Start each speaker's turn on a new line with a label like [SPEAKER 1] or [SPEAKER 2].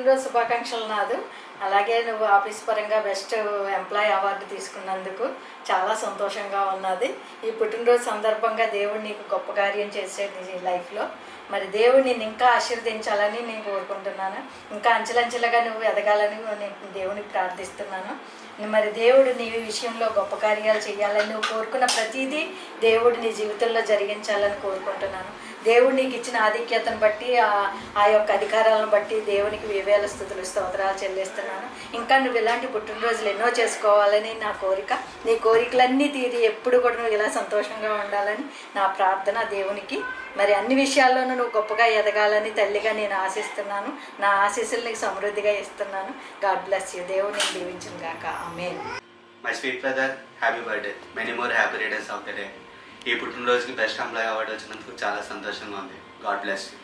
[SPEAKER 1] పుట్టినరోజు శుభాకాంక్షలు నాదు. అలాగే నువ్వు ఆఫీస్ పరంగా బెస్ట్ ఎంప్లాయీ అవార్డు తీసుకున్నందుకు చాలా సంతోషంగా ఉన్నది. ఈ పుట్టినరోజు సందర్భంగా దేవుడు నీకు గొప్ప కార్యం చేసేది నీ లైఫ్లో. మరి దేవుడు నేను ఇంకా ఆశీర్వదించాలని నేను కోరుకుంటున్నాను. ఇంకా అంచెలంచెలుగా నువ్వు ఎదగాలని నేను దేవునికి ప్రార్థిస్తున్నాను. మరి దేవుడు నీ విషయంలో గొప్ప కార్యాలు చేయాలని నువ్వు కోరుకున్న ప్రతిదీ దేవుడు నీ జీవితంలో జరిగించాలని కోరుకుంటున్నాను. దేవుడు నీకు ఇచ్చిన ఆధిక్యతను బట్టి ఆ యొక్క అధికారాలను బట్టి దేవునికి వేవేల స్తుతులు స్తోత్రాలు చెల్లిస్తున్నాను. ఇంకా నువ్వు ఇలాంటి పుట్టినరోజులు ఎన్నో చేసుకోవాలని నా కోరిక. నీ కోరికలన్నీ తీరి ఎప్పుడు కూడా నువ్వు ఇలా సంతోషంగా ఉండాలని నా ప్రార్థన దేవునికి. మరి అన్ని విషయాల్లోనూ నువ్వు గొప్పగా ఎదగాలని తల్లిగా నేను ఆశిస్తున్నాను. నా ఆశీస్సులు నీకు సమృద్ధిగా ఇస్తున్నాను. God bless you. దేవుడు నేను దీవించును గాక. Amen.
[SPEAKER 2] My sweet brother, happy birthday. Many more happy returns of the day. ఈ పుట్టినరోజుకి బెస్ట్ ఎంప్లాయీ అవార్డు వచ్చినందుకు చాలా సంతోషంగా ఉంది. God bless you.